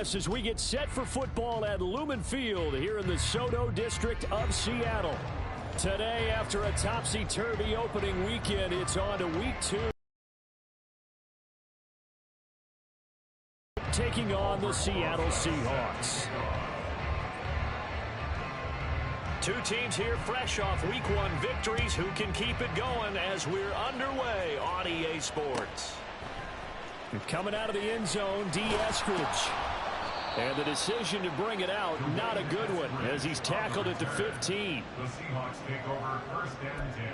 us as we get set for football at Lumen Field here in the SoDo district of Seattle. Today, after a topsy-turvy opening weekend, it's on to week 2. Taking on the Seattle Seahawks. Two teams here fresh off week 1 victories. Who can keep it going as we're underway on EA Sports? Coming out of the end zone, D. Eskridge. And the decision to bring it out, not a good one, as he's tackled at the 15. The Seahawks take over 1st and 10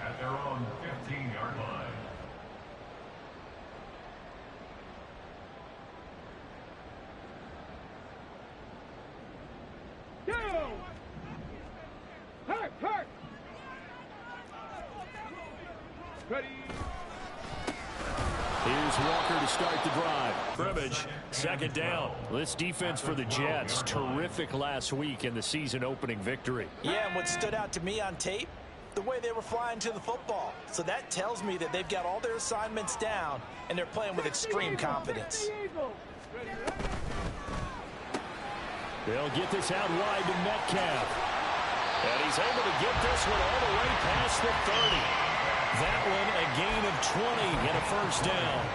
at their own 15-yard line. Hurt! Ready. Here's Walker to start the drive. Cribbage, 2nd down. This defense for the Jets, terrific last week in the season opening victory. Yeah, and what stood out to me on tape, the way they were flying to the football. So that tells me that they've got all their assignments down and they're playing with extreme confidence. They'll get this out wide to Metcalf. And he's able to get this one all the way past the 30. That one a gain of 20 and a 1st down.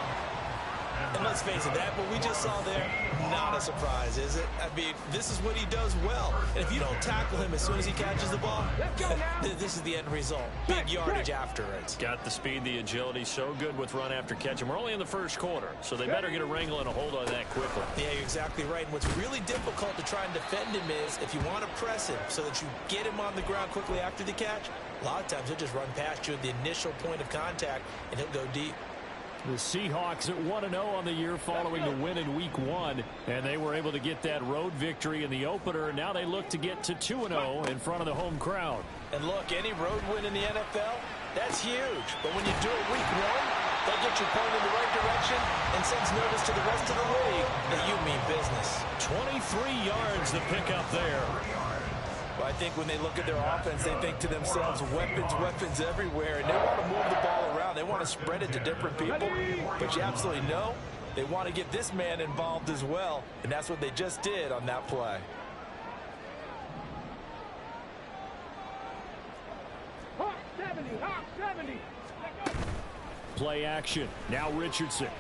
And let's face it, that what we just saw there, not a surprise, is it? I mean, this is what he does well. And if you don't tackle him as soon as he catches the ball, this is the end result. Big yardage after it. Got the speed, the agility, so good with run after catch. And we're only in the 1st quarter, so they better get a wrangle and a hold on that quickly. Yeah, you're exactly right. And what's really difficult to try and defend him is if you want to press him so that you get him on the ground quickly after the catch, a lot of times he'll just run past you at the initial point of contact, and he'll go deep. The Seahawks at 1-0 on the year following the win in week 1, and they were able to get that road victory in the opener. Now they look to get to 2-0 in front of the home crowd. And look, any road win in the NFL, that's huge. But when you do it week 1, that gets you pointed in the right direction and sends notice to the rest of the league that you mean business. 23 yards to pick up there. Well, I think when they look at their offense, they think to themselves, weapons everywhere, and they want to move the ball around. They want to spread it to different people, but you absolutely know they want to get this man involved as well, and that's what they just did on that play. Hawk 70. Play action. Now Richardson.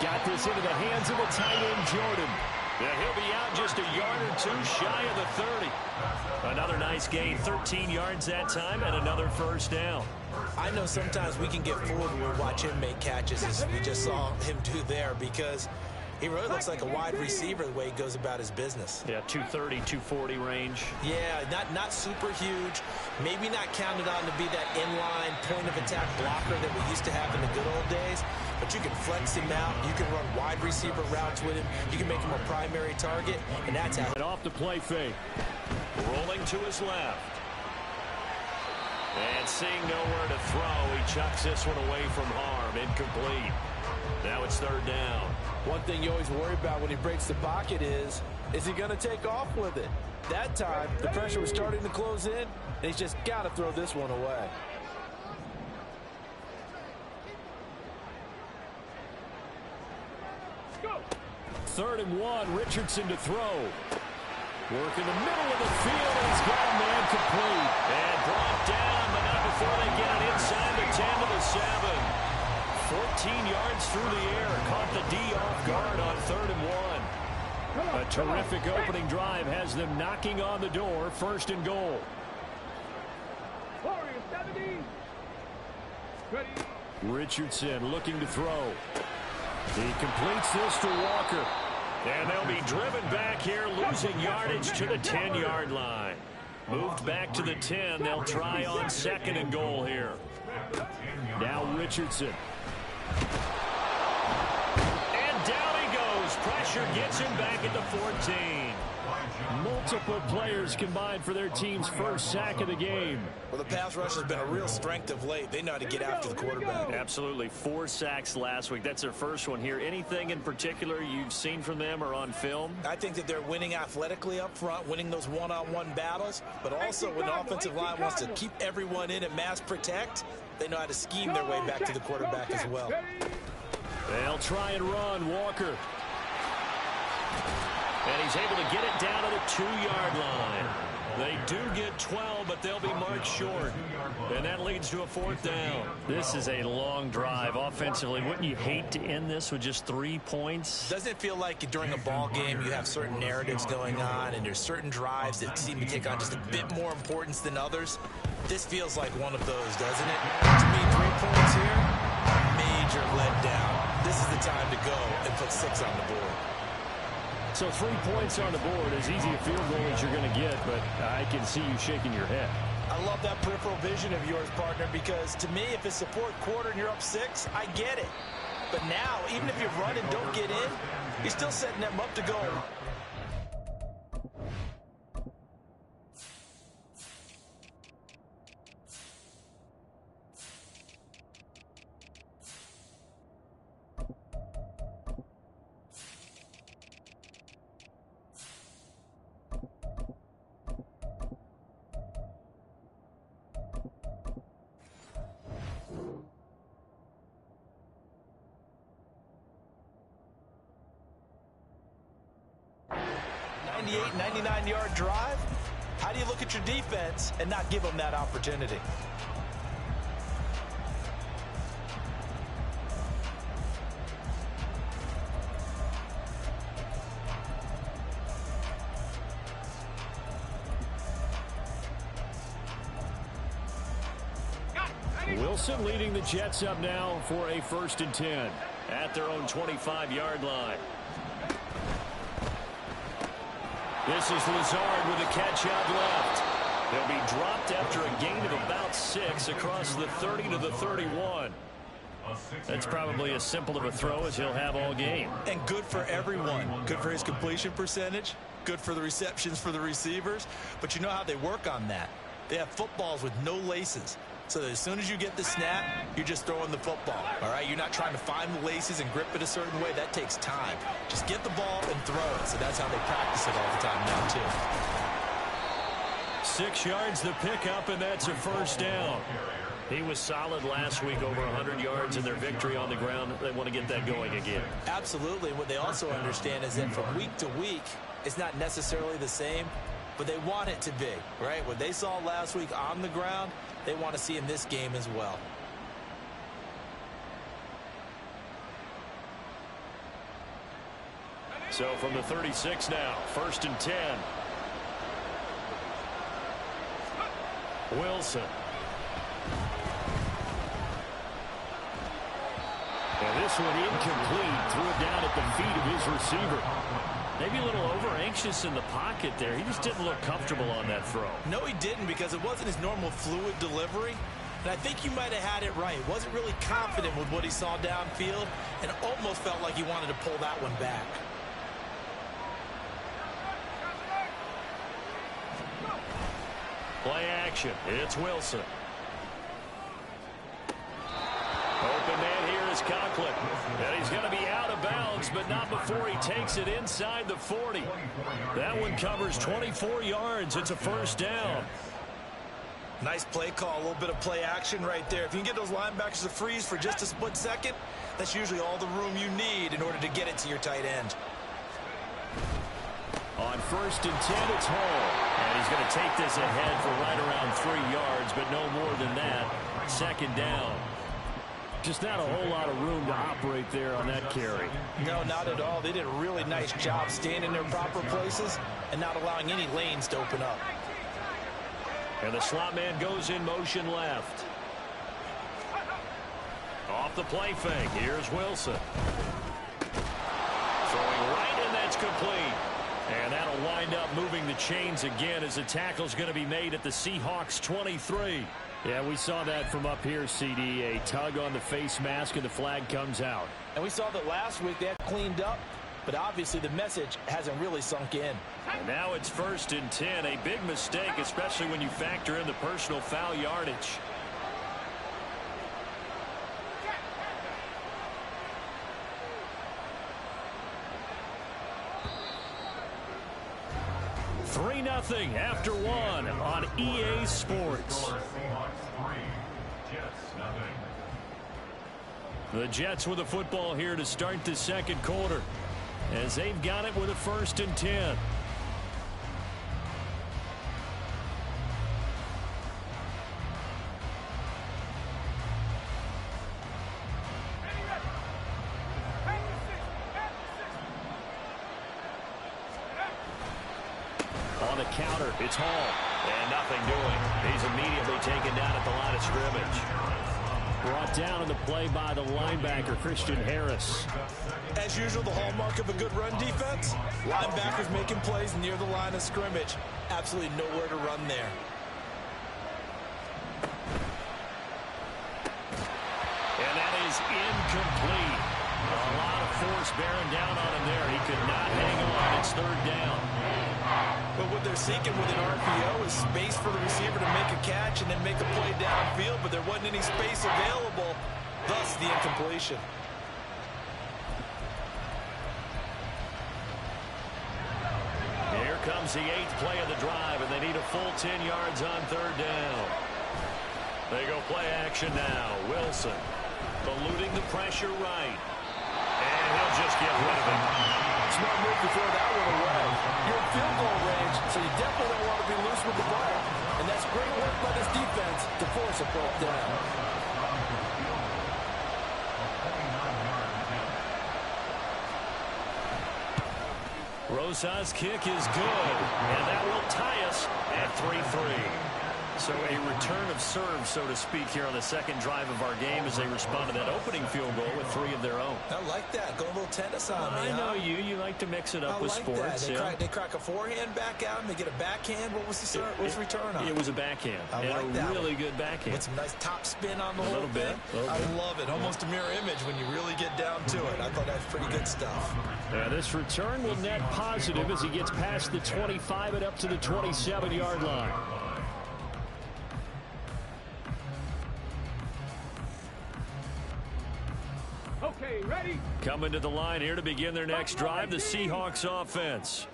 Got this into the hands of the tight end, Jordan. Yeah, he'll be out just a yard or 2 shy of the 30. Another nice gain, 13 yards that time, and another 1st down. I know sometimes we can get fooled when we watch him make catches, as we just saw him do there, because he really looks like a wide receiver the way he goes about his business. Yeah, 230, 240 range. Yeah, not super huge. Maybe not counted on to be that inline point-of-attack blocker that we used to have in the good old days. But you can flex him out. You can run wide receiver routes with him. You can make him a primary target, and that's how. And off the play fake. Rolling to his left. And seeing nowhere to throw, he chucks this one away from harm. Incomplete. Now it's 3rd down. One thing you always worry about when he breaks the pocket is he going to take off with it? That time, the pressure was starting to close in, and he's just got to throw this one away. Go. 3rd and 1, Richardson to throw. Work in the middle of the field, and he's got a man complete. And brought down, but not before they get it inside the 10 to the 7. 14 yards through the air, caught the D off guard on 3rd and 1. A terrific opening drive has them knocking on the door, 1st and goal. Warrior 70. Ready. Richardson looking to throw. He completes this to Walker. And they'll be driven back here, losing yardage to the 10-yard line. Moved back to the 10. They'll try on 2nd and goal here. Now Richardson. And down he goes. Pressure gets him back at the 14. Multiple players combined for their team's 1st sack of the game. Well, the pass rush has been a real strength of late. They know how to get after the quarterback. Absolutely. 4 sacks last week. That's their 1st one here. Anything in particular you've seen from them or on film? I think that they're winning athletically up front, winning those one-on-one battles, but also when the offensive line wants to keep everyone in and mass protect, they know how to scheme their way back to the quarterback as well. They'll try and run. Walker. And he's able to get it down to the 2-yard line. They do get 12, but they'll be marked short. And that leads to a 4th down. This is a long drive offensively. Wouldn't you hate to end this with just 3 points? Doesn't it feel like during a ball game you have certain narratives going on and there's certain drives that seem to take on just a bit more importance than others? This feels like one of those, doesn't it? To me, 3 points here, major letdown. This is the time to go and put 6 on the board. So 3 points on the board, as easy a field goal as you're going to get, but I can see you shaking your head. I love that peripheral vision of yours, partner, because to me, if it's the 4th quarter and you're up 6, I get it. But now, even if you run and don't get in, you're still setting them up to go. .98, 99-yard drive. How do you look at your defense and not give them that opportunity? Wilson leading the Jets up now for a 1st and 10 at their own 25-yard line. This is Lazard with a catch out left. They'll be dropped after a gain of about 6 across the 30 to the 31. That's probably as simple of a throw as he'll have all game. And good for everyone. Good for his completion percentage. Good for the receptions for the receivers. But you know how they work on that. They have footballs with no laces. So that as soon as you get the snap, you're just throwing the football. All right, you're not trying to find the laces and grip it a certain way. That takes time. Just get the ball and throw it. So that's how they practice it all the time now, too. 6 yards the pickup, and that's a 1st down. He was solid last week, over 100 yards in their victory on the ground. They want to get that going again. Absolutely. What they also understand is that from week to week, it's not necessarily the same, but they want it to be, right? What they saw last week on the ground, they want to see in this game as well. So from the 36 now, 1st and 10. Wilson. And this one incomplete. Threw it down at the feet of his receiver. Maybe a little over-anxious in the pocket there. He just didn't look comfortable on that throw. No, he didn't, because it wasn't his normal fluid delivery. And I think you might have had it right. Wasn't really confident with what he saw downfield and almost felt like he wanted to pull that one back. Play action. It's Wilson. Open man here is Conklin. And he's going to be out of bounds, but not before he takes it inside the 40. That one covers 24 yards. It's a 1st down. Nice play call, a little bit of play action right there. If you can get those linebackers to freeze for just a split second, that's usually all the room you need in order to get it to your tight end. On 1st and 10, it's Hall. And he's going to take this ahead for right around 3 yards, but no more than that. 2nd down. Just not a whole lot of room to operate there on that carry. No, not at all. They did a really nice job staying in their proper places and not allowing any lanes to open up. And the slot man goes in motion left. Off the play fake. Here's Wilson. Throwing right, and that's complete. And that'll wind up moving the chains again as the tackle's going to be made at the Seahawks 23. Yeah, we saw that from up here, CD. A tug on the face mask, and the flag comes out. And we saw that last week they had cleaned up, but obviously the message hasn't really sunk in. And now it's 1st and 10. A big mistake, especially when you factor in the personal foul yardage. Three 3-0 after one on EA Sports. The Jets with the football here to start the second quarter, as they've got it with a 1st and 10. On the counter, it's Hall. And nothing doing. He's immediately taken down at the line of scrimmage. Brought down in the play by the linebacker, Christian Harris. As usual, the hallmark of a good run defense, linebackers making plays near the line of scrimmage. Absolutely nowhere to run there. And that is incomplete. A lot of force bearing down on him there. He could not hang on. It's 3rd down. But what they're seeking with an RPO is space for the receiver to make a catch and then make a play downfield, but there wasn't any space available, thus the incompletion. Here comes the 8th play of the drive, and they need a full 10 yards on 3rd down. They go play action now. Wilson eluding the pressure right. And he'll just get rid of it. Smart move before that one away. You're in field goal range, so you definitely don't want to be loose with the ball. And that's great work by this defense to force a fourth down. Rosa's kick is good, and that will tie us at 3-3. So a return of serve, so to speak, here on the second drive of our game as they respond to that opening field goal with 3 of their own. I like that. Go a little tennis on me. I know you. You like to mix it up with sports. They crack a forehand back out and they get a backhand. What was the return on? It was a backhand. I like that. Really good backhand. With some nice top spin on the whole little bit. I love it. Almost a mirror image when you really get down to it. I thought that was pretty good stuff. This return will net positive as he gets past the 25 and up to the 27-yard line. Okay, ready? Coming to the line here to begin their next drive, the Seahawks offense.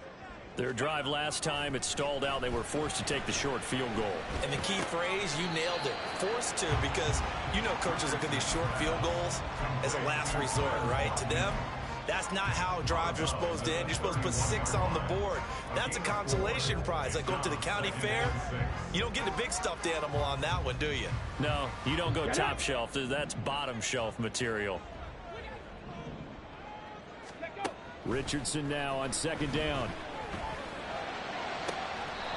Their drive last time, it stalled out. They were forced to take the short field goal. And the key phrase, you nailed it. Forced to, because you know coaches look at these short field goals as a last resort, right? To them, that's not how drives are supposed to end. You're supposed to put 6 on the board. That's a consolation prize. Like going to the county fair, you don't get the big stuffed animal on that one, do you? No, you don't go top shelf. That's bottom shelf material. Richardson now on 2nd down.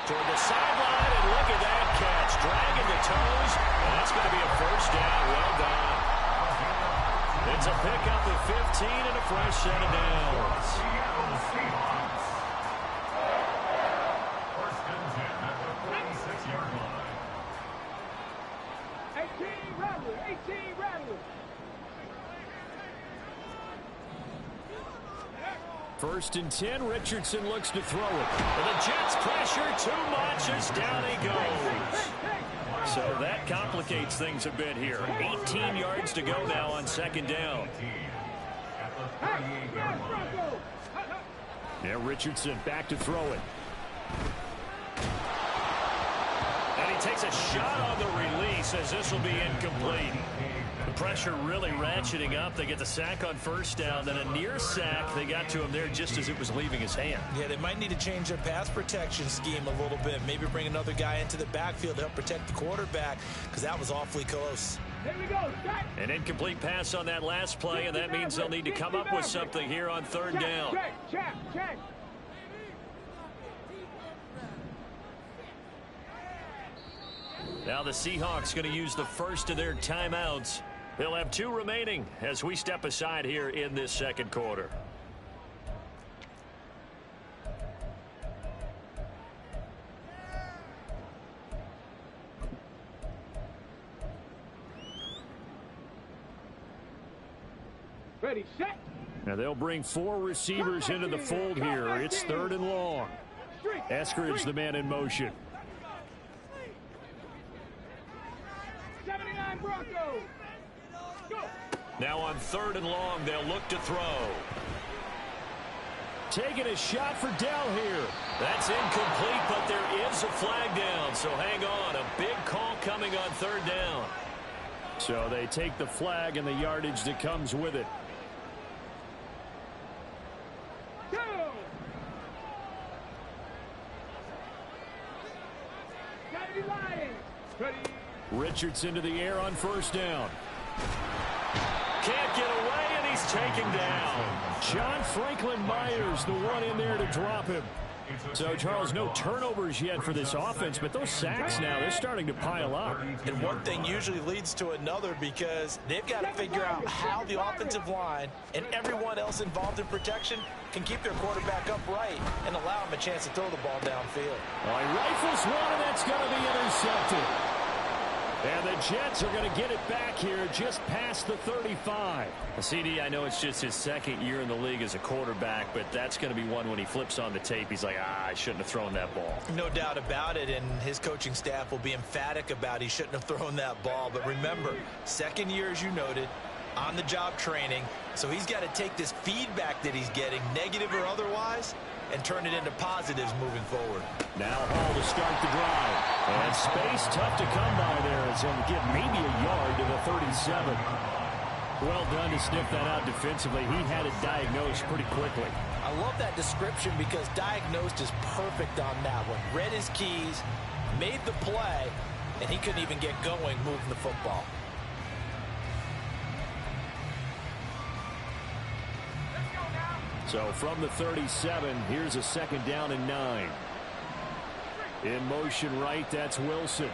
Toward the sideline, and look at that catch. Dragging the toes, and that's going to be a 1st down. Well done. It's a pickup of 15 and a fresh set of downs. Seattle Seahawks. 1st and 10 at the 46-yard line. 18 Rattler, 18 Rattler. 1st and 10, Richardson looks to throw it. And the Jets pressure too much as down he goes. So that complicates things a bit here. 18 yards to go now on 2nd down. Now Richardson back to throw it. And he takes a shot on the release as this will be incomplete. The pressure really ratcheting up. They get the sack on 1st down, then a near sack. They got to him there just as it was leaving his hand. Yeah, they might need to change their pass protection scheme a little bit. Maybe bring another guy into the backfield to help protect the quarterback, because that was awfully close. Here we go. An incomplete pass on that last play, and that means they'll need to come up with something here on 3rd down. Check. Now the Seahawks going to use the first of their timeouts. They'll have 2 remaining as we step aside here in this second quarter. Ready, set. Now they'll bring 4 receivers into the fold here. It's 3rd and long. Eskridge, the man in motion. 79 Broncos. Go. Now on 3rd and long, they'll look to throw. Taking a shot for Dell here. That's incomplete, but there is a flag down, so hang on. A big call coming on 3rd down. So they take the flag and the yardage that comes with it. Go! Gotta Lions. Ready. Richardson to the air on first down. Can't get away, and he's taken down. John Franklin Myers, the one in there to drop him. So, Charles, no turnovers yet for this offense, but those sacks now, they're starting to pile up. And one thing usually leads to another because they've got to figure out how the offensive line and everyone else involved in protection can keep their quarterback upright and allow him a chance to throw the ball downfield. Well, he rifles one, and that's going to be intercepted. And the Jets are going to get it back here just past the 35. CD, I know it's just his second year in the league as a quarterback, but that's going to be one when he flips on the tape. He's like, I shouldn't have thrown that ball. No doubt about it, and his coaching staff will be emphatic about he shouldn't have thrown that ball. But remember, second year, as you noted, on-the-job training, so he's got to take this feedback that he's getting, negative or otherwise, and turn it into positives moving forward. Now Hall to start the drive. And space tough to come by there as he'll get maybe a yard to the 37. Well done to sniff that out defensively. He had it diagnosed pretty quickly. I love that description because diagnosed is perfect on that one. Read his keys, made the play, and he couldn't even get going moving the football. So from the 37, here's a second down and 9. In motion right, that's Wilson.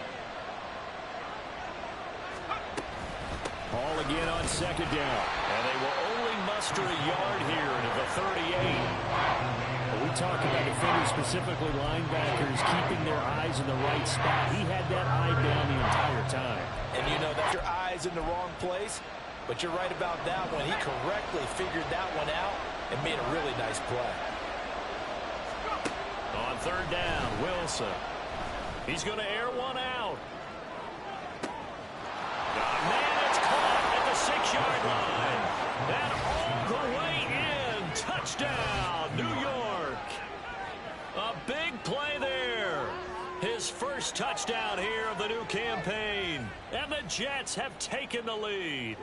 Hall again on second down. And they will only muster a yard here to the 38. We talk about defenders, specifically linebackers, keeping their eyes in the right spot. He had that eye down the entire time. And you know that's your eyes in the wrong place, but you're right about that one. He correctly figured that one out and made a really nice play. On third down, Wilson. He's going to air one out. Man, it's caught at the 6-yard line. And all the way in. Touchdown, New York. A big play there. His first touchdown here of the new campaign. And the Jets have taken the lead.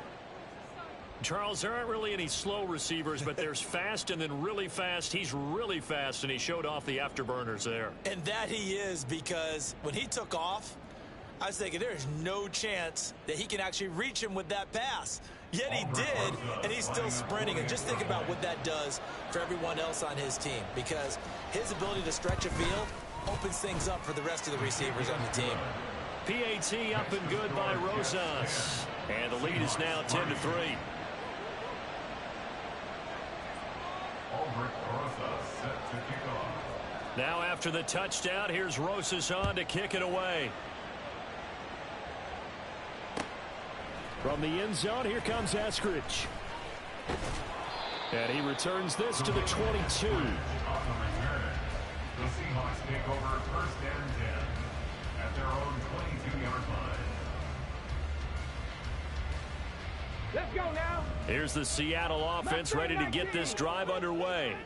Charles, there aren't really any slow receivers, but there's fast and then really fast. He's really fast, and he showed off the afterburners there. And that he is, because when he took off, I was thinking there's no chance that he can actually reach him with that pass. Yet he did, and he's still sprinting. And just think about what that does for everyone else on his team, because his ability to stretch a field opens things up for the rest of the receivers on the team. PAT up and good by Rosas. And the lead is now 10-3. Set to kick off. Now after the touchdown, here's Rosas on to kick it away. From the end zone, here comes Eskridge. And he returns this to the 22. On the return, the Seahawks take over first and 10 at their own 22-yard line. Let's go now. Here's the Seattle offense ready to get this drive underway.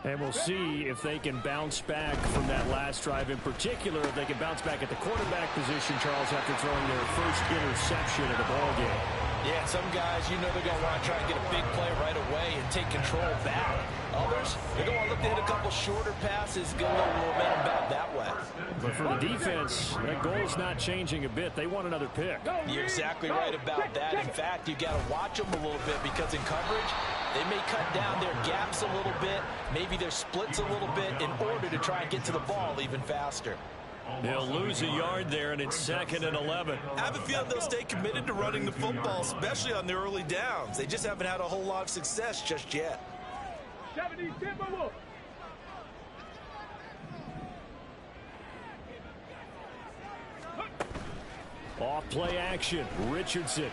And we'll see if they can bounce back from that last drive, in particular, if they can bounce back at the quarterback position, Charles, after throwing their first interception of the ballgame. Yeah, some guys, you know they're going to want to try and get a big play right away and take control back. Others, they're going to look to hit a couple shorter passes, get a little momentum back that way. But for the defense, that goal's not changing a bit. They want another pick. You're exactly right about that. In fact, you got to watch them a little bit because in coverage, they may cut down their gaps a little bit, maybe their splits a little bit in order to try and get to the ball even faster. They'll lose a yard there, and it's 2nd and 11. I have a feeling they'll stay committed to running the football, especially on their early downs. They just haven't had a whole lot of success just yet. 70 Timberwolves. Off play action, Richardson.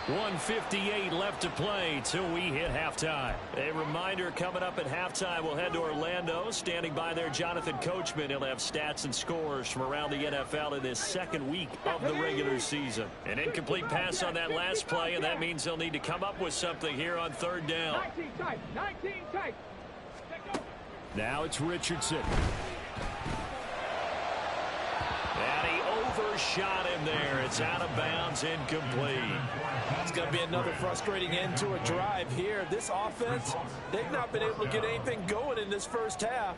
1:58 left to play till we hit halftime. A reminder, coming up at halftime, we'll head to Orlando. Standing by there, Jonathan Coachman. He'll have stats and scores from around the NFL in this second week of the regular season. An incomplete pass on that last play, and that means they'll need to come up with something here on third down. 19 tight. 19 tight. Let's go. Now it's Richardson. And he overshot him there. It's out of bounds, incomplete. It's going to be another frustrating end to a drive here. This offense, they've not been able to get anything going in this first half.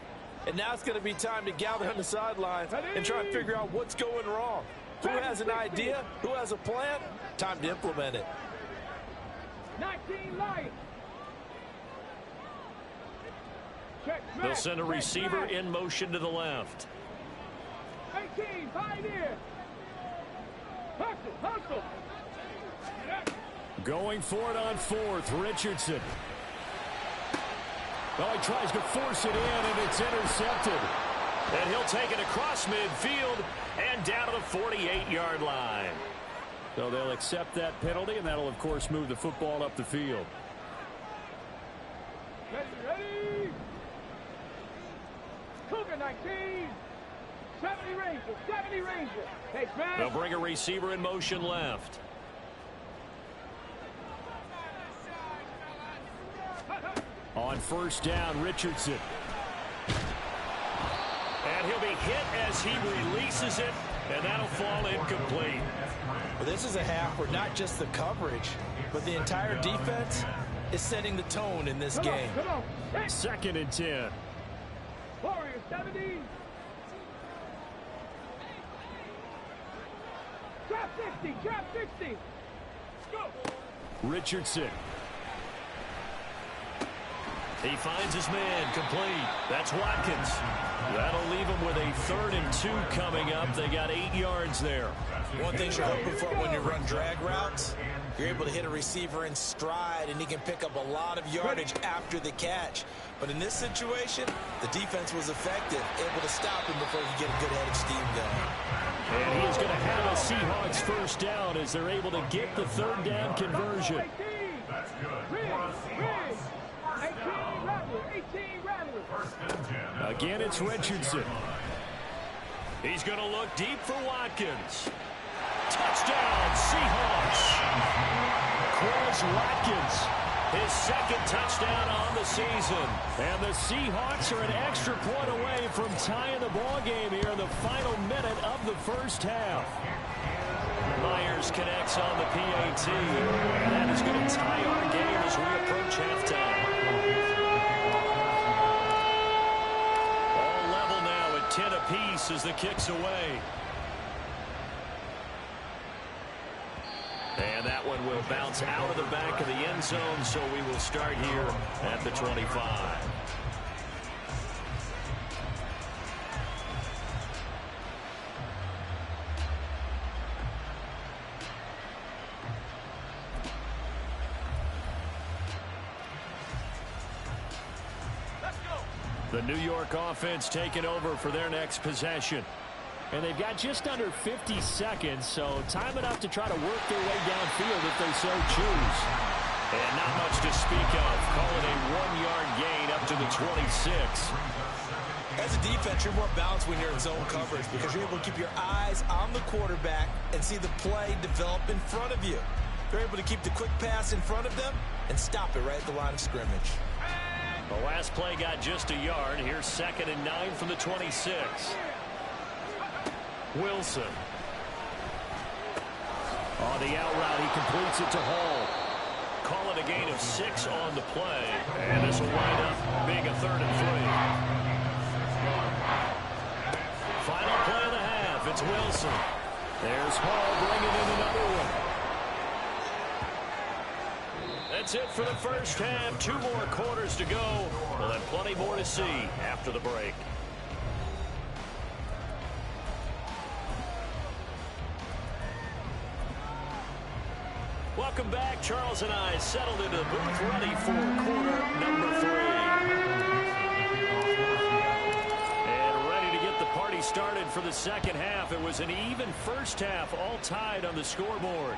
And now it's going to be time to gather on the sidelines and try and figure out what's going wrong. Who has an idea? Who has a plan? Time to implement it. 19 Lions. Check, They'll send a receiver in motion to the left. 18, Pioneer. Hustle, hustle. Going for it on fourth, Richardson. Well, he tries to force it in, and it's intercepted. And he'll take it across midfield and down to the 48-yard line. So they'll accept that penalty, and that'll, of course, move the football up the field. Ready. Cougar 19. 70 Ranger, 70 Ranger. Hey, man. They'll bring a receiver in motion left. On first down, Richardson. And he'll be hit as he releases it, and that'll fall incomplete. Well, this is a half where not just the coverage, but the entire defense is setting the tone in this game. Come on. Hey. 2nd and 10. Warriors 70. Drop 60, drop 60. Go. Richardson. He finds his man, complete. That's Watkins. That'll leave him with a 3rd and 2 coming up. They got 8 yards there. One thing you're hoping for when you run drag routes, you're able to hit a receiver in stride, and he can pick up a lot of yardage after the catch. But in this situation, the defense was effective, able to stop him before he could get a good head of steam going. And he is going to have a Seahawks first down as they're able to get the 3rd down conversion. That's good. Riggs. 18 Rattler, 18 Rattler. First and 10. Again, it's Richardson. He's going to look deep for Watkins. Touchdown, Seahawks. Quez Watkins. His 2nd touchdown on the season. And the Seahawks are an extra point away from tying the ball game here in the final minute of the first half. Myers connects on the PAT. And that is going to tie our game as we approach halftime. All level now at 10 apiece as the kick's away. And that one will bounce out of the back of the end zone, so we will start here at the 25. The New York offense taking over for their next possession. And they've got just under 50 seconds, so time enough to try to work their way downfield if they so choose. And not much to speak of. Call it a 1-yard gain up to the 26. As a defense, you're more balanced when you're in zone coverage because you're able to keep your eyes on the quarterback and see the play develop in front of you. They're able to keep the quick pass in front of them and stop it right at the line of scrimmage. The last play got just a yard. Here's 2nd and 9 from the 26. Wilson. On the out route, he completes it to Hall. Call it a gain of 6 on the play. And this will wind up being a 3rd and 3. Final play of the half. It's Wilson. There's Hall bringing in another one. That's it for the first half. 2 more quarters to go. We'll have plenty more to see after the break. Welcome back. Charles and I settled into the booth, ready for quarter number 3. And ready to get the party started for the second half. It was an even first half, all tied on the scoreboard.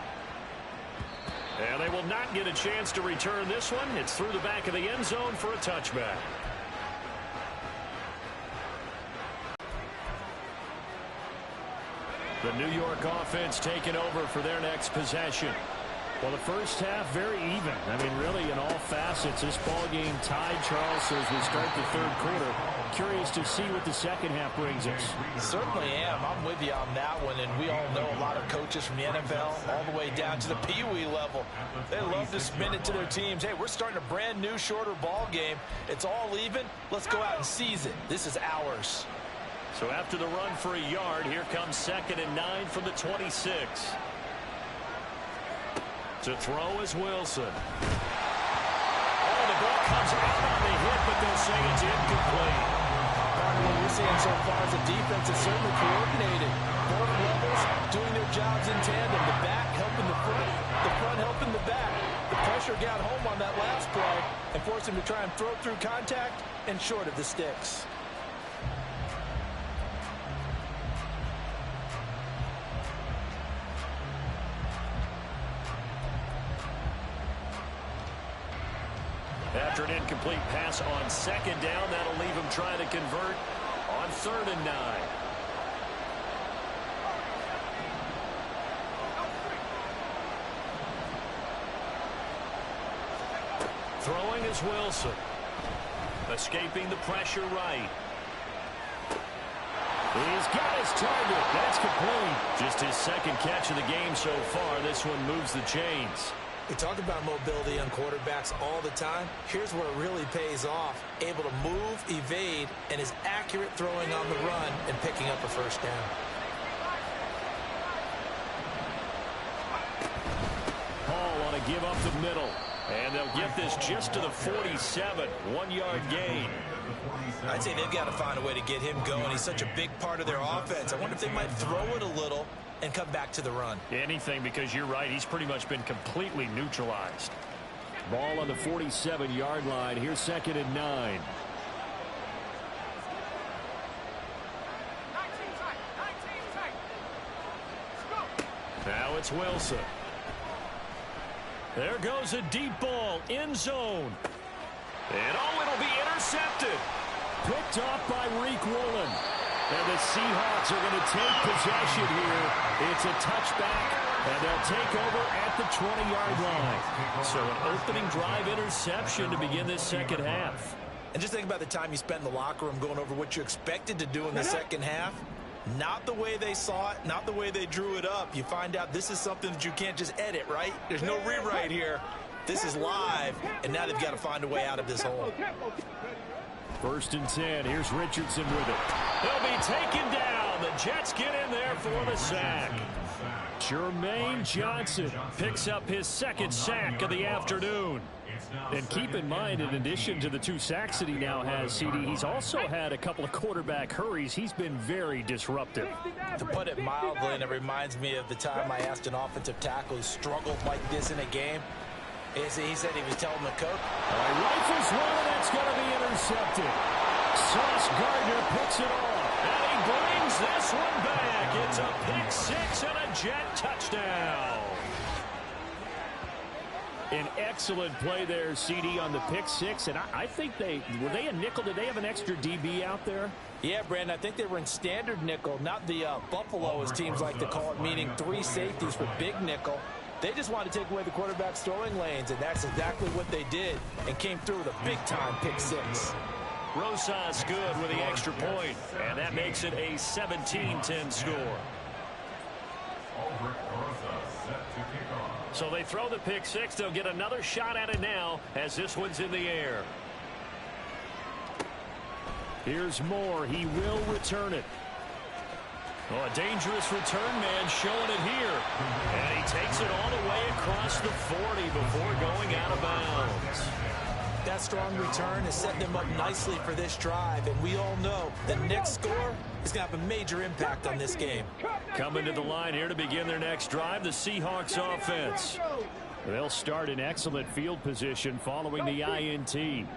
And they will not get a chance to return this one. It's through the back of the end zone for a touchback. The New York offense taking over for their next possession. Well, the first half, very even. I mean, really, in all facets, this ball game tied, Charles, so as we start the third quarter. Curious to see what the second half brings us. Certainly am. I'm with you on that one, and we all know a lot of coaches from the NFL all the way down to the Pee Wee level. They love to spin it to their teams. Hey, we're starting a brand new, shorter ball game. It's all even. Let's go out and seize it. This is ours. So after the run for a yard, here comes 2nd and 9 from the 26. To throw is Wilson. Oh, the ball comes out on the hit, but they'll say it's incomplete. What we're seeing so far is the defense is certainly coordinated. Both levels doing their jobs in tandem. The back helping the front helping the back. The pressure got home on that last play and forced him to try and throw through contact and short of the sticks. After an incomplete pass on 2nd down, that'll leave him trying to convert on 3rd and 9. Throwing is Wilson. Escaping the pressure right. He's got his target. That's complete. Just his 2nd catch of the game so far. This one moves the chains. We talk about mobility on quarterbacks all the time. Here's where it really pays off. Able to move, evade, and is accurate throwing on the run and picking up a first down. Hall on a give up the middle. And they'll get this just to the 47. 1-yard gain. I'd say they've got to find a way to get him going. He's such a big part of their offense. I wonder if they might throw it a little and come back to the run. Anything, because you're right. He's pretty much been completely neutralized. Ball on the 47-yard line. Here's 2nd and 9. Now it's Wilson. There goes a deep ball. End zone. And oh, it'll be intercepted. Picked off by Reek Woolen. And the Seahawks are going to take possession here. It's a touchback, and they'll take over at the 20-yard line. So an opening drive interception to begin this second half. And just think about the time you spent in the locker room going over what you expected to do in the second half. Not the way they saw it, not the way they drew it up. You find out this is something that you can't just edit, right? There's no rewrite here. This is live, and now they've got to find a way out of this hole. 1st and 10. Here's Richardson with it. He'll be taken down. The Jets get in there for the sack. Jermaine Johnson picks up his 2nd sack of the afternoon. And keep in mind, in addition to the 2 sacks that he now has, CD, he's also had a couple of quarterback hurries. He's been very disruptive. To put it mildly, and it reminds me of the time I asked an offensive tackle who struggled like this in a game. He said he was telling the coach. Rifles one, and it's going to be intercepted. Sauce Gardner picks it off. And he brings this one back. It's a pick 6 and a Jet touchdown. An excellent play there, CD, on the pick 6. And I think were they a nickel? Did they have an extra DB out there? Yeah, Brandon, I think they were in standard nickel, not the Buffalo, as teams like to call it, meaning 3 safeties for big nickel. They just wanted to take away the quarterback's throwing lanes, and that's exactly what they did, and came through with a big-time pick 6. Rosas good with the extra point, and that makes it a 17-10 score. So they throw the pick 6. They'll get another shot at it now as this one's in the air. Here's Moore. He will return it. Oh, a dangerous return man showing it here. And he takes it all the way across the 40 before going out of bounds. That strong return has set them up nicely for this drive, and we all know the next score is going to have a major impact on this game. Coming to the line here to begin their next drive, the Seahawks offense. They'll start in excellent field position following the INT.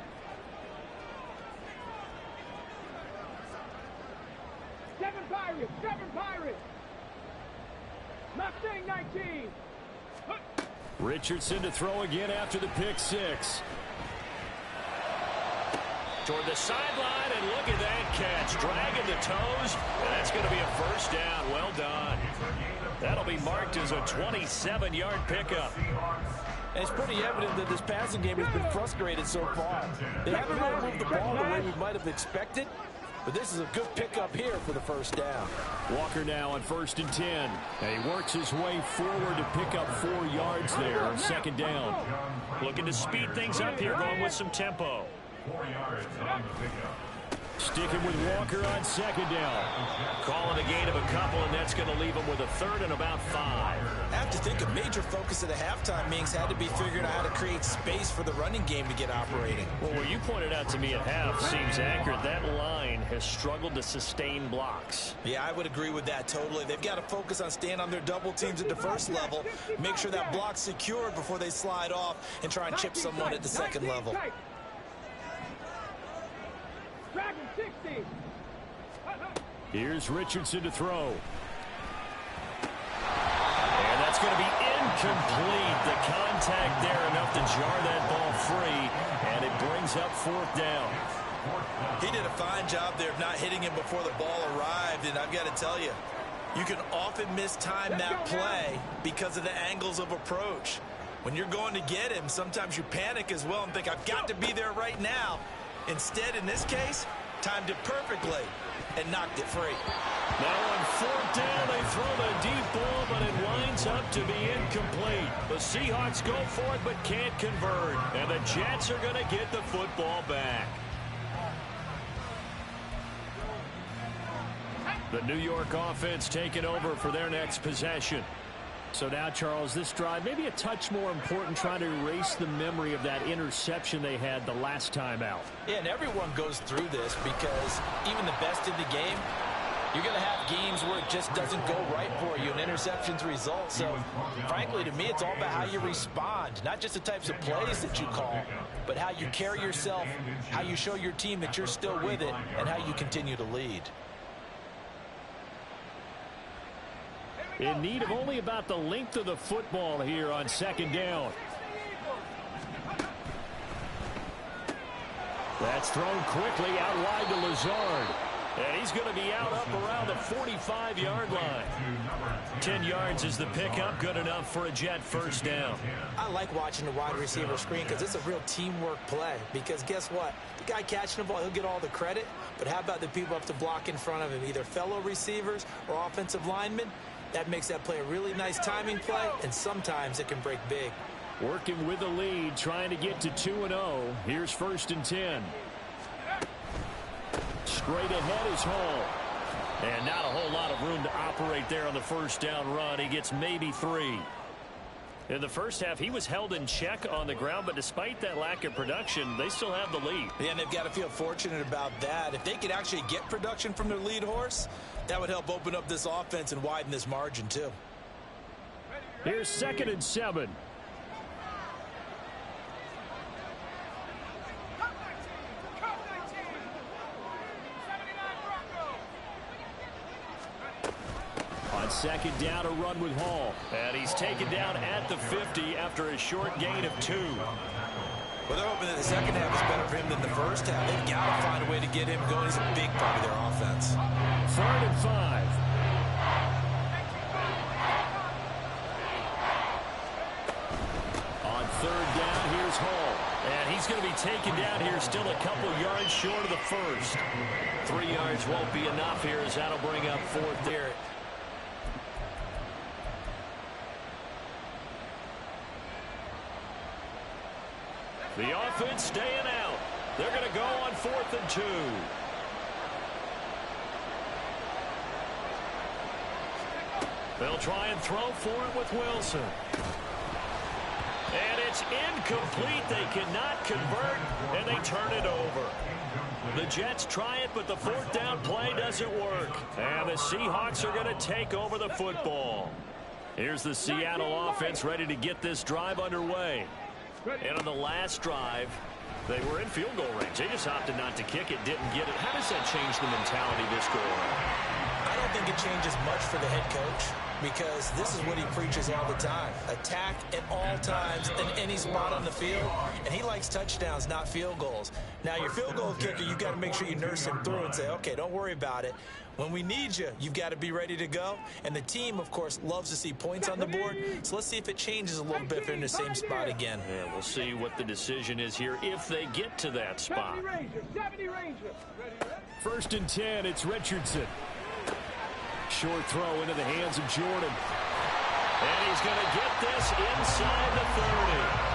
Seven Pirates. Mustang 19. Richardson to throw again after the pick 6. toward the sideline, and look at that catch. Dragging the toes, and that's going to be a first down. Well done. That'll be marked as a 27-yard pickup. And it's pretty evident that this passing game has been frustrated so far. They haven't really moved the ball the way we might have expected, but this is a good pickup here for the first down. Walker now on 1st and 10. And he works his way forward to pick up 4 yards there on 2nd down. Looking to speed things up here, going with some tempo. 4 yards on the pickup. Sticking with Walker on 2nd down. Calling a gain of a couple, and that's going to leave him with a 3rd and about 5. I have to think a major focus at the halftime means had to be figuring out how to create space for the running game to get operating. Well, what you pointed out to me at half seems accurate. That line has struggled to sustain blocks. Yeah, I would agree with that totally. They've got to focus on staying on their double teams at the first level, make sure that block's secured before they slide off and try and chip someone at the second level. Dragon 60. Here's Richardson to throw. And that's going to be incomplete. The contact there enough to jar that ball free, and it brings up 4th down. He did a fine job there of not hitting him before the ball arrived, and I've got to tell you, you can often mistime that play because of the angles of approach. When you're going to get him, sometimes you panic as well and think, I've got to be there right now. Instead, in this case, timed it perfectly and knocked it free. Now on 4th down, they throw the deep ball, but it winds up to be incomplete. The Seahawks go for it, but can't convert. And the Jets are going to get the football back. The New York offense taking over for their next possession. So now, Charles, this drive maybe a touch more important, trying to erase the memory of that interception they had the last time out. Yeah, and everyone goes through this because even the best in the game, you're going to have games where it just doesn't go right for you, and interceptions result. So, frankly, to me, it's all about how you respond, not just the types of plays that you call, but how you carry yourself, how you show your team that you're still with it, and how you continue to lead. In need of only about the length of the football here on 2nd down. That's thrown quickly out wide to Lazard. And he's going to be out up around the 45-yard line. 10 yards is the pickup, good enough for a Jet first down. I like watching the wide receiver screen because it's a real teamwork play. Because guess what? The guy catching the ball, he'll get all the credit. But how about the people up to block in front of him, either fellow receivers or offensive linemen? That makes that play a really nice timing play, and sometimes it can break big. Working with the lead, trying to get to 2-0. Here's 1st and 10. Straight ahead is Hall. And not a whole lot of room to operate there on the first down run. He gets maybe 3. In the first half, he was held in check on the ground, but despite that lack of production, they still have the lead. Yeah, and they've got to feel fortunate about that. If they could actually get production from their lead horse, that would help open up this offense and widen this margin, too. Here's 2nd and 7. On 2nd down, a run with Hall. And he's taken down at the 50 after a short gain of 2. Well, they're hoping that the second half is better for him than the first half. They've got to find a way to get him going. He's a big part of their offense. 3rd and 5. On 3rd down, here's Hall. And he's going to be taken down here, still a couple yards short of the first. 3 yards won't be enough here, as that'll bring up 4th there. The offense staying out. They're going to go on 4th and 2. They'll try and throw for it with Wilson. And it's incomplete. They cannot convert, and they turn it over. The Jets try it, but the 4th down play doesn't work. And the Seahawks are going to take over the football. Here's the Seattle offense ready to get this drive underway. And on the last drive, they were in field goal range. They just opted not to kick it, didn't get it. How does that change the mentality this go around? I don't think it changes much for the head coach because this is what he preaches all the time. Attack at all times in any spot on the field, and he likes touchdowns, not field goals. Now, your field goal kicker, you've got to make sure you nurse him through and say, okay, don't worry about it. When we need you, you've got to be ready to go. And the team, of course, loves to see points on the board. So let's see if it changes a little bit if they're in the same spot again. Yeah, we'll see what the decision is here if they get to that spot. 70 Rangers. 1st and 10, it's Richardson. Short throw into the hands of Jordan. And he's going to get this inside the 30.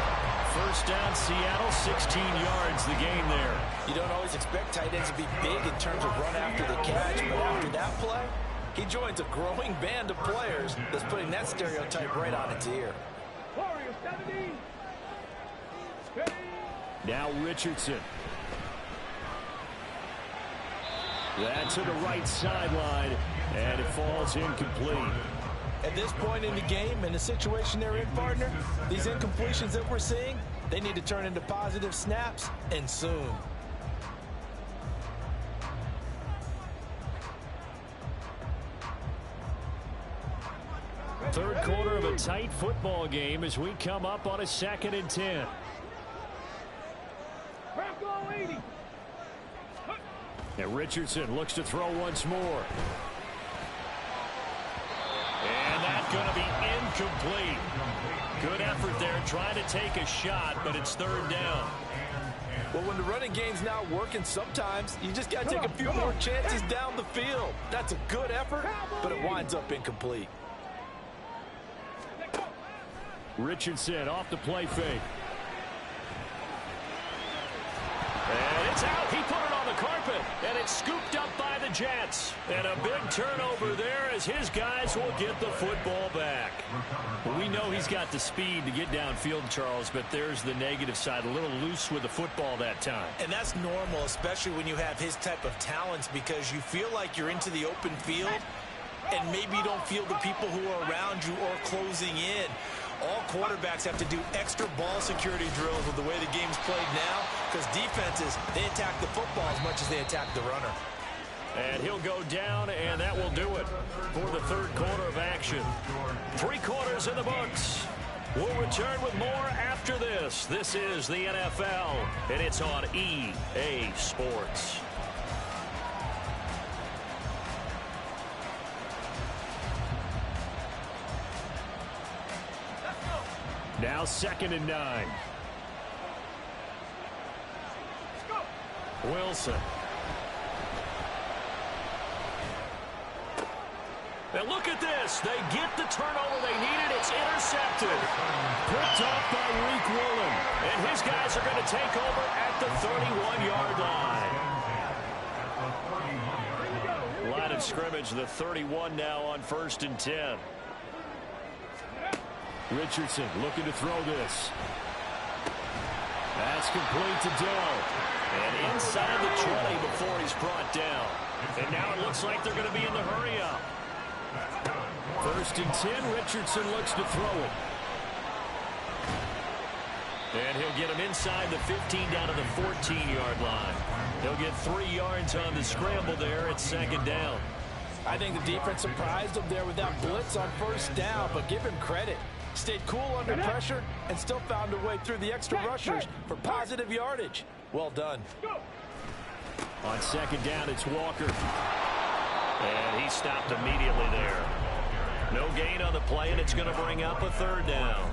First down, Seattle, 16 yards, the gain there. You don't always expect tight ends to be big in terms of run after the catch, but after that play, he joins a growing band of players that's putting that stereotype right on its ear. Warriors 70. Now Richardson. That to the right sideline, and it falls incomplete. At this point in the game, in the situation they're in, partner, these incompletions that we're seeing, they need to turn into positive snaps, and soon. Third quarter of a tight football game as we come up on a 2nd and 10. Bronco 80. And Richardson looks to throw once more. And that's going to be incomplete. Good effort there trying to take a shot, but it's 3rd down. Well, when the running game's not working, sometimes you just got to take a few more chances down the field. That's a good effort, but it winds up incomplete. Richardson off the play fake. And it's out. He put it on the carpet, and it's scooped up by the Jets. And a big turnover there as his guys will get the football back. Well, we know he's got the speed to get downfield, Charles, but there's the negative side. A little loose with the football that time. And that's normal, especially when you have his type of talents, because you feel like you're into the open field, and maybe you don't feel the people who are around you or closing in. All quarterbacks have to do extra ball security drills with the way the game's played now, because defenses, they attack the football as much as they attack the runner. And he'll go down, and that will do it for the 3rd quarter of action. 3 quarters in the books. We'll return with more after this. This is the NFL, and it's on EA Sports. Now 2nd and 9. Wilson. And look at this. They get the turnover they needed. It's intercepted. Picked off by Reek Woolen. And his guys are going to take over at the 31-yard line. Line of scrimmage, the 31 now on 1st and 10. Richardson looking to throw this. That's complete to Dell. And inside the 20 before he's brought down. And now it looks like they're going to be in the hurry-up. 1st and 10, Richardson looks to throw it. And he'll get him inside the 15 down to the 14-yard line. He'll get 3 yards on the scramble there at 2nd down. I think the defense surprised him there with that blitz on 1st down, but give him credit. Stayed cool under pressure and still found a way through the extra rushers for positive yardage. Well done. On 2nd down, it's Walker. And he stopped immediately there. No gain on the play, and it's going to bring up a 3rd down.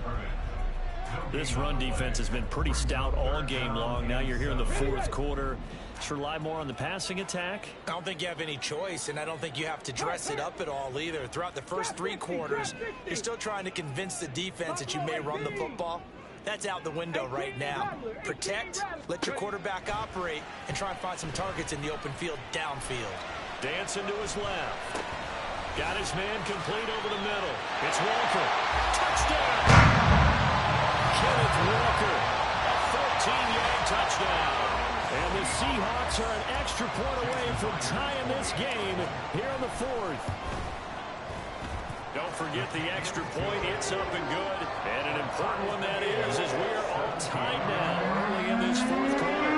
This run defense has been pretty stout all game long. Now you're here in the 4th quarter. Just rely more on the passing attack. I don't think you have any choice, and I don't think you have to dress it up at all either. Throughout the first 3 quarters, you're still trying to convince the defense that you may run the football. That's out the window right now. Protect, let your quarterback operate, and try and find some targets in the open field downfield. Dancing to his left. Got his man complete over the middle. It's Walker. Touchdown! Kenneth Walker. A 13-yard touchdown. And the Seahawks are an extra point away from tying this game here in the 4th. Don't forget the extra point. It's up and good. And an important one that is, as we are all tied now early in this 4th quarter.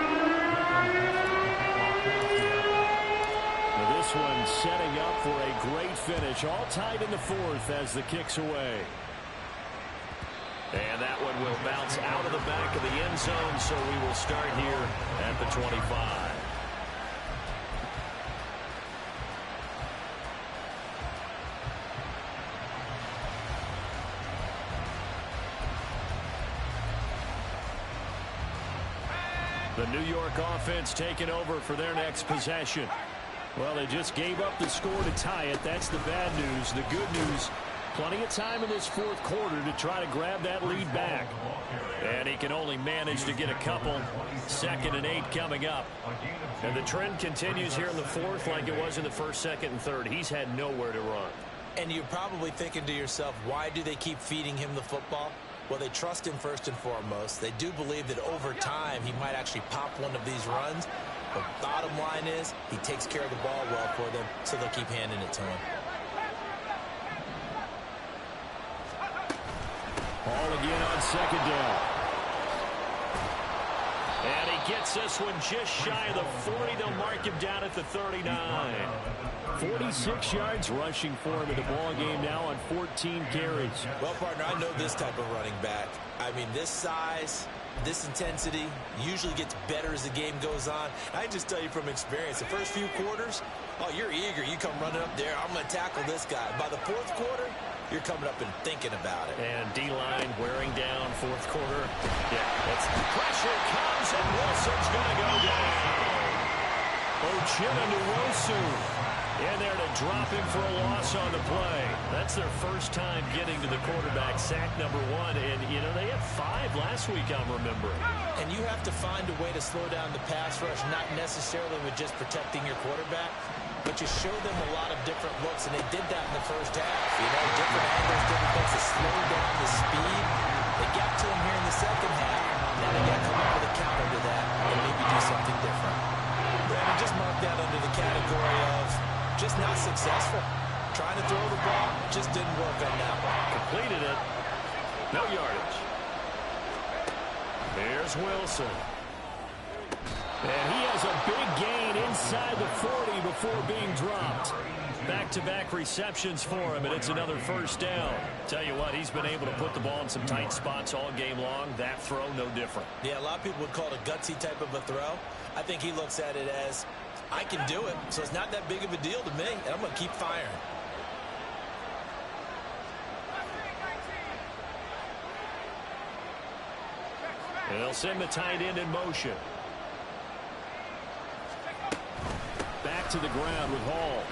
Now this this one setting up for a great finish. All tied in the fourth as the kick's away. And that one will bounce out of the back of the end zone, so we will start here at the 25. The New York offense taking over for their next possession. Well, they just gave up the score to tie it. That's the bad news. The good news, plenty of time in this fourth quarter to try to grab that lead back. And he can only manage to get a couple. 2nd and 8 coming up. And the trend continues here in the fourth like it was in the first, second, and third. He's had nowhere to run. And you're probably thinking to yourself, why do they keep feeding him the football? Well, they trust him first and foremost. They do believe that over time he might actually pop one of these runs. But bottom line is he takes care of the ball well for them, so they'll keep handing it to him. Ball again on 2nd down. And he gets this one just shy of the 40. They'll mark him down at the 39. 46 yards rushing for him in the ball game now on 14 carries. Well, partner, I know this type of running back. I mean, this size, this intensity usually gets better as the game goes on. I just tell you from experience, the first few quarters, oh, you're eager. You come running up there, I'm going to tackle this guy. By the fourth quarter, you're coming up and thinking about it. And D-line wearing down fourth quarter. Yeah, it's pressure comes, and Wilson's going to go down. Uchenna Nwosu in there to drop him for a loss on the play. That's their first time getting to the quarterback, sack number 1. And, you know, they had 5 last week, I'm remembering. And you have to find a way to slow down the pass rush, not necessarily with just protecting your quarterback, but you show them a lot of different looks, and they did that in the first half. You know, different angles, different things to slow down the speed. They got to him here in the second half. Now they got to come up with a counter to that and maybe do something different. Brandon, just mark that under the category of just not successful. Trying to throw the ball, just didn't work on that one. Completed it. No yardage. There's Wilson. And he has a big gain inside the 40 before being dropped. Back-to-back receptions for him, and it's another first down. Tell you what, he's been able to put the ball in some tight spots all game long. That throw, no different. Yeah, a lot of people would call it a gutsy type of a throw. I think he looks at it as, I can do it, so it's not that big of a deal to me, and I'm going to keep firing. And they'll send the tight end in motion. Back to the ground with Hall.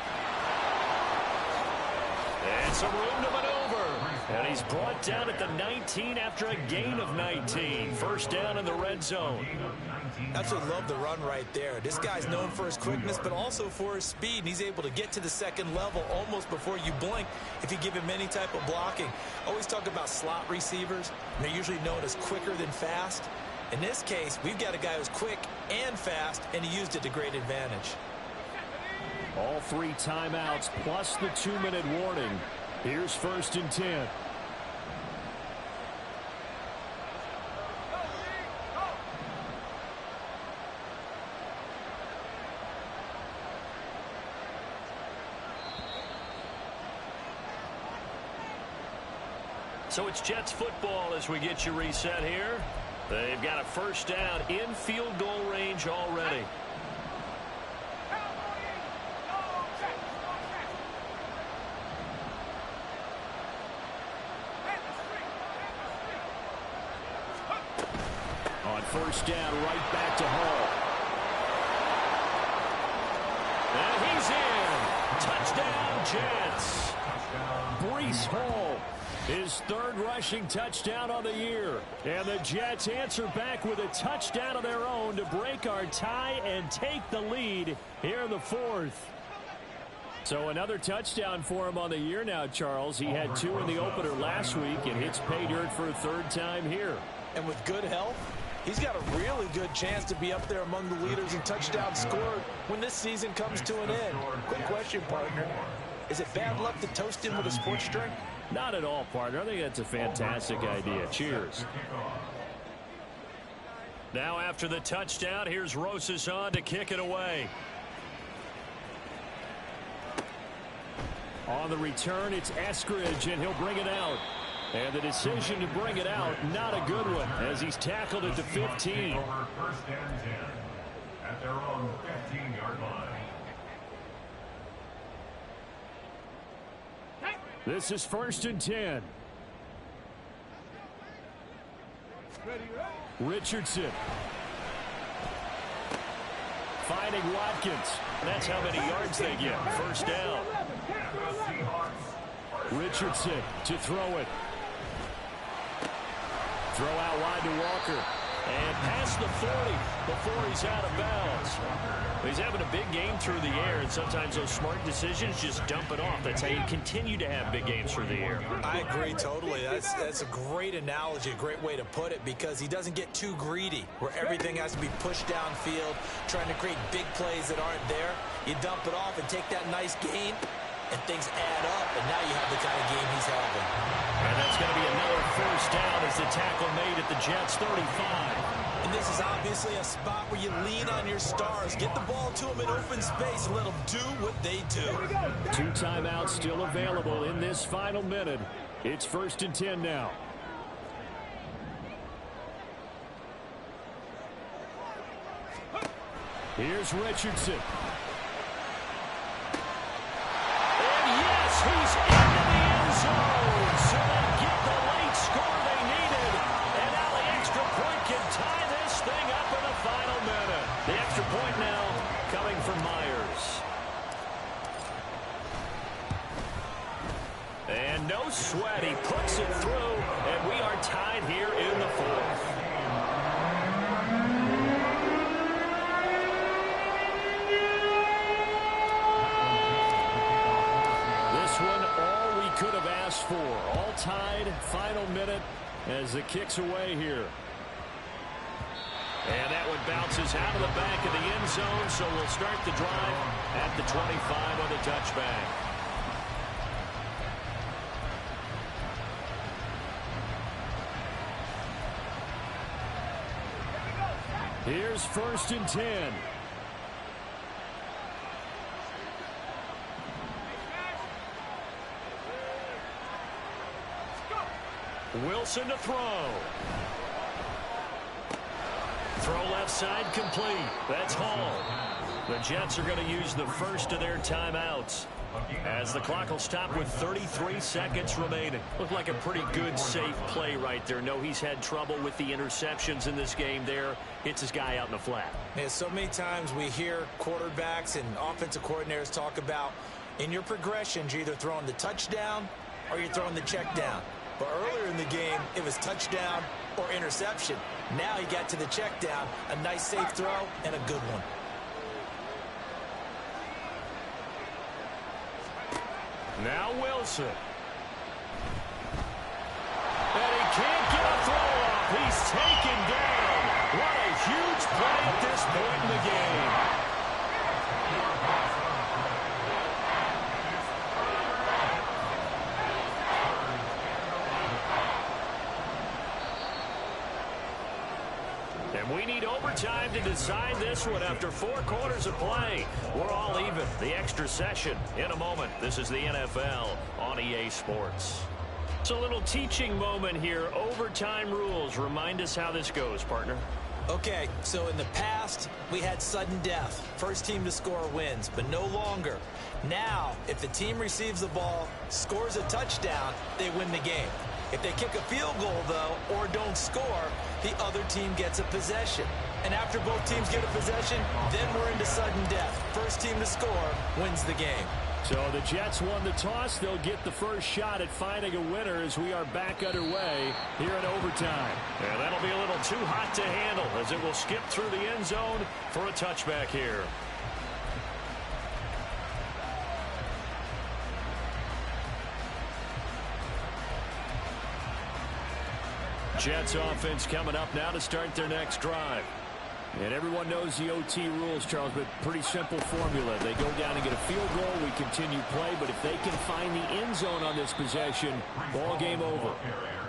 And some room to maneuver. And he's brought down at the 19 after a gain of 19. First down in the red zone. Absolutely love the run right there. This guy's known for his quickness, but also for his speed. And he's able to get to the second level almost before you blink if you give him any type of blocking. Always talk about slot receivers. They're usually known as quicker than fast. In this case, we've got a guy who's quick and fast, and he used it to great advantage. All 3 timeouts plus the 2-minute warning. Here's 1st and 10. So it's Jets football as we get you reset here. They've got a first down in field goal range already. On first down, right back to Hall. And he's in. Touchdown, Jets. Breece Hall, his 3rd rushing touchdown on the year. And the Jets answer back with a touchdown of their own to break our tie and take the lead here in the 4th. So another touchdown for him on the year now, Charles. He had 2 in the opener last week and hits pay dirt for a 3rd time here. And with good health, he's got a really good chance to be up there among the leaders in touchdowns scored when this season comes to an end. Quick question, partner. Is it bad luck to toast him with a sports drink? Not at all, partner. I think that's a fantastic idea. Cheers. Now after the touchdown, here's Rosas on to kick it away. On the return, it's Eskridge, and he'll bring it out. And the decision to bring it out, not a good one, as he's tackled at the 15. Over first and 10 at their own 15-yard line. This is 1st and 10. Richardson. Finding Watkins. That's how many yards they get. First down. Richardson to throw it. Throw out wide to Walker. And past the 40 before he's out of bounds. He's having a big game through the air, and sometimes those smart decisions just dump it off. That's how you continue to have big games through the air. I agree totally. That's a great analogy, a great way to put it, because he doesn't get too greedy where everything has to be pushed downfield, trying to create big plays that aren't there. You dump it off and take that nice gain, and things add up, and now you have the kind of game he's having. And that's going to be another first down as the tackle made at the Jets' 35. And this is obviously a spot where you lean on your stars. Get the ball to them in open space and let them do what they do. 2 timeouts still available in this final minute. It's 1st and 10 now. Here's Richardson. And yes, he's into the end zone. So they get the late score they needed. And now the extra point can tie this thing up in the final minute. The extra point now coming from Myers. And no sweat. He puts it through. And we are tied here in the 4th. Could have asked for. All tied, final minute as the kick's away here. And that one bounces out of the back of the end zone, so we'll start the drive at the 25 on the touchback. Here's 1st and 10. Wilson to throw. Throw left side complete. That's Hall. The Jets are going to use the first of their timeouts as the clock will stop with 33 seconds remaining. Looked like a pretty good, safe play right there. No, he's had trouble with the interceptions in this game there. Hits his guy out in the flat. Yeah, so many times we hear quarterbacks and offensive coordinators talk about in your progressions, you're either throwing the touchdown or you're throwing the check down. But earlier in the game, it was touchdown or interception. Now he got to the check down, a nice safe throw, and a good one. Now Wilson. And he can't get a throw off. He's taken down. What a huge play at this point in the game. And we need overtime to decide this one after 4 quarters of play. We're all even. The extra session in a moment. This is the NFL on EA Sports. It's a little teaching moment here. Overtime rules. Remind us how this goes, partner. Okay, so in the past, we had sudden death. First team to score wins, but no longer. Now, if the team receives the ball, scores a touchdown, they win the game. If they kick a field goal, though, or don't score, the other team gets a possession. And after both teams get a possession, then we're into sudden death. First team to score wins the game. So the Jets won the toss. They'll get the first shot at finding a winner as we are back underway here in overtime. And that'll be a little too hot to handle as it will skip through the end zone for a touchback here. Jets offense coming up now to start their next drive. And everyone knows the OT rules, Charles, but pretty simple formula. They go down and get a field goal, we continue play, but if they can find the end zone on this possession, ball game over.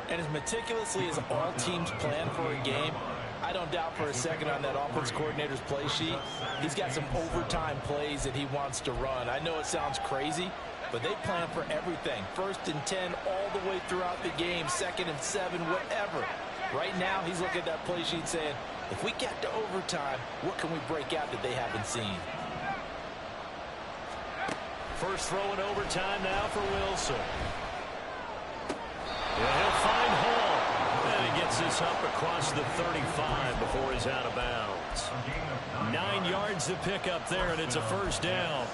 And as meticulously as all teams plan for a game, I don't doubt for a second on that offense coordinator's play sheet, he's got some overtime plays that he wants to run. I know it sounds crazy, but they plan for everything. 1st and 10 all the way throughout the game, 2nd and 7, whatever. Right now, he's looking at that play sheet saying, if we get to overtime, what can we break out that they haven't seen? First throw in overtime now for Wilson. Yeah, he'll find Hall. And he gets this up across the 35 before he's out of bounds. 9 yards to pick up there, and it's a first down.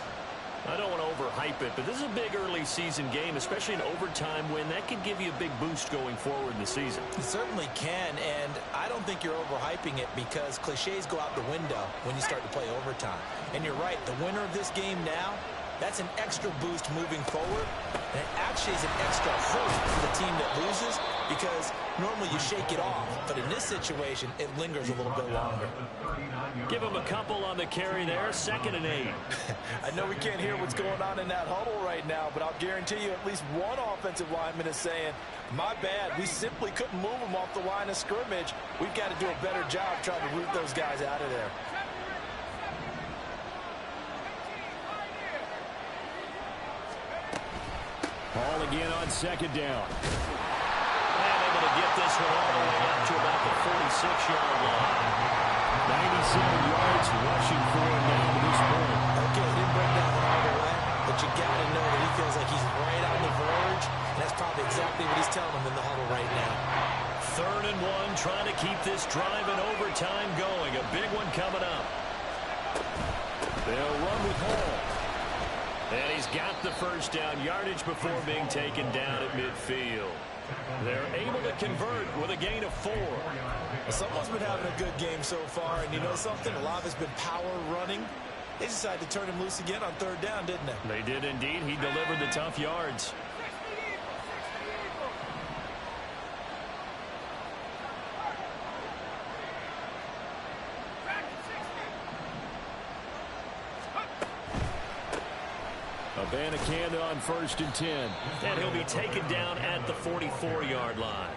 I don't want to overhype it, but this is a big early season game, especially an overtime win. That could give you a big boost going forward in the season. It certainly can, and I don't think you're overhyping it because cliches go out the window when you start to play overtime. And you're right, the winner of this game now, that's an extra boost moving forward, and it actually is an extra hurt for the team that loses because normally you shake it off, but in this situation, it lingers a little bit longer. Give him a couple on the carry there, 2nd and 8. I know we can't hear what's going on in that huddle right now, but I'll guarantee you at least one offensive lineman is saying, my bad, we simply couldn't move them off the line of scrimmage. We've got to do a better job trying to root those guys out of there. Hall again on 2nd down. And able to get this one all the way up to about the 46-yard line. 97 yards rushing for him now to this point. Okay, he didn't bring that one all the way, but you got to know that he feels like he's right on the verge, and that's probably exactly what he's telling him in the huddle right now. 3rd and 1, trying to keep this drive in overtime going. A big one coming up. They'll run with Hall. And he's got the first down yardage before being taken down at midfield. They're able to convert with a gain of 4. Someone's been having a good game so far, and you know something? A lot of it's been power running. They decided to turn him loose again on 3rd down, didn't they? They did indeed. He delivered the tough yards. Abanikanda on 1st and 10. And he'll be taken down at the 44-yard line.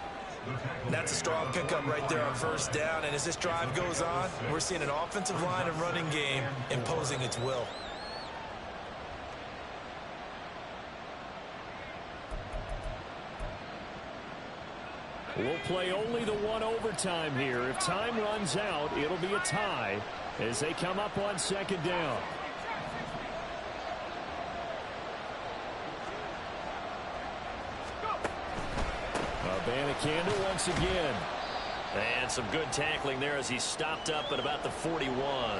That's a strong pickup right there on 1st down, and as this drive goes on, we're seeing an offensive line and running game imposing its will. We'll play only the one overtime here. If time runs out, it'll be a tie as they come up on 2nd down. Abanikanda once again. And some good tackling there as he stopped up at about the 41.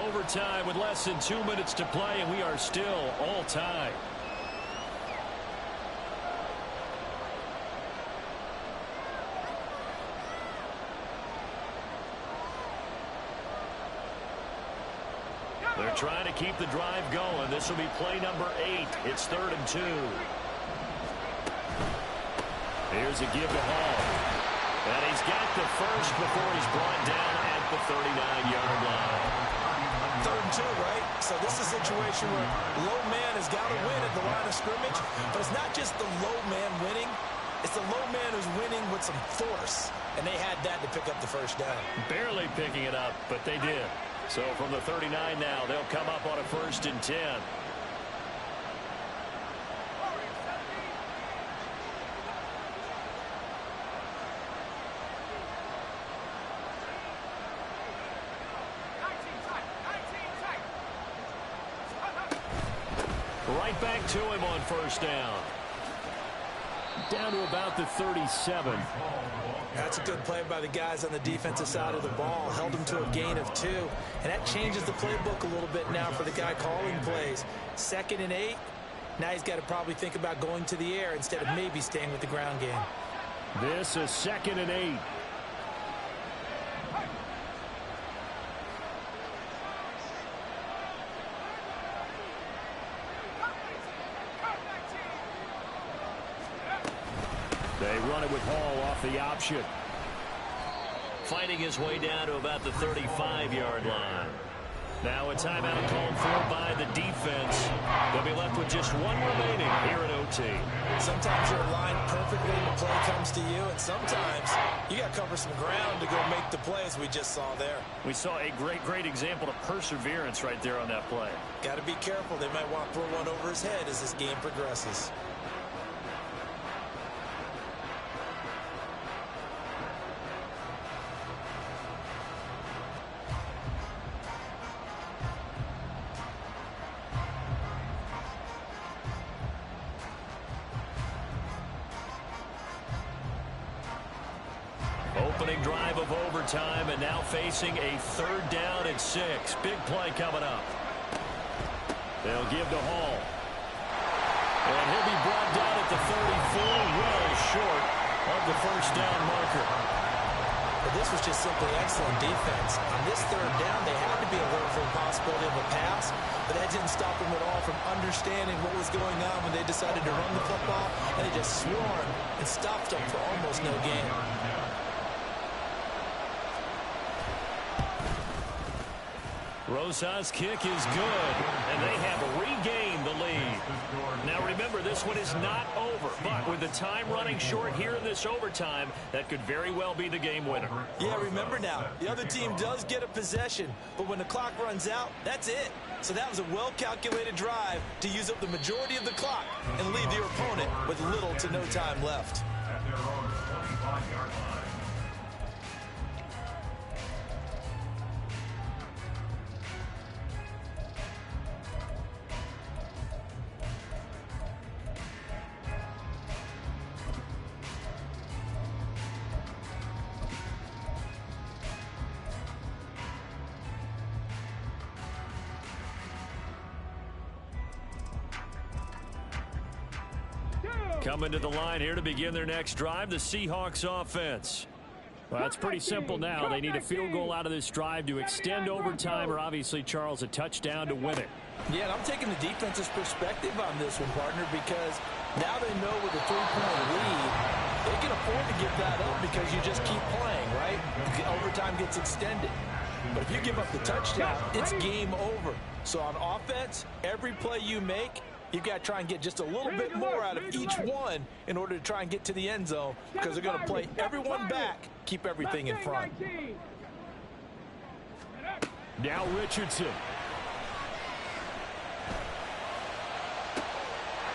Overtime with less than 2 minutes to play, and we are still all tied. They're trying to keep the drive going. This will be play number 8. It's 3rd and 2. Here's a give to Hall. And he's got the first before he's brought down at the 39-yard line. 3rd and 2, right? So this is a situation where low man has got to win at the line of scrimmage, but it's not just the low man winning. It's the low man who's winning with some force, and they had that to pick up the first down. Barely picking it up, but they did. So from the 39 now, they'll come up on a 1st and 10. Right back to him on 1st down. Down to about the 37. That's a good play by the guys on the defensive side of the ball. Held him to a gain of 2. And that changes the playbook a little bit now for the guy calling plays. 2nd and 8. Now he's got to probably think about going to the air instead of maybe staying with the ground game. This is 2nd and 8. They run it with Hall off the option. Fighting his way down to about the 35-yard line. Now a timeout called for by the defense. They'll be left with just one remaining here at OT. Sometimes you're aligned perfectly and the play comes to you, and sometimes you got to cover some ground to go make the play, as we just saw there. We saw a great example of perseverance right there on that play. Got to be careful. They might want to throw one over his head as this game progresses. Opening drive of overtime, and now facing a 3rd down and 6. Big play coming up. They'll give to Hall. And he'll be brought down at the 34, well short of the 1st down marker. But this was just simply excellent defense. On this 3rd down, they had to be alert for the possibility of a pass, but that didn't stop them at all from understanding what was going on when they decided to run the football, and they just swarmed and stopped them for almost no gain. Rosas' kick is good, and they have regained the lead. Now remember, this one is not over, but with the time running short here in this overtime, that could very well be the game winner. Yeah, remember now, the other team does get a possession, but when the clock runs out, that's it. So that was a well-calculated drive to use up the majority of the clock and leave your opponent with little to no time left. At their own 25-yard line. Coming to the line here to begin their next drive, the Seahawks offense. Well, it's pretty simple now. They need a field goal out of this drive to extend overtime, or obviously, Charles, a touchdown to win it. Yeah, and I'm taking the defense's perspective on this one, partner, because now they know with a 3-point lead, they can afford to give that up because you just keep playing, right? Overtime gets extended. But if you give up the touchdown, it's game over. So on offense, every play you make, you've got to try and get just a little bit more out of each one in order to try and get to the end zone, because they're going to play everyone back, keep everything in front. Now Richardson.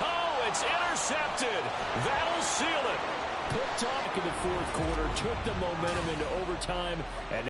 Oh, it's intercepted. That'll seal it. Picked off in the 4th quarter, took the momentum into overtime, and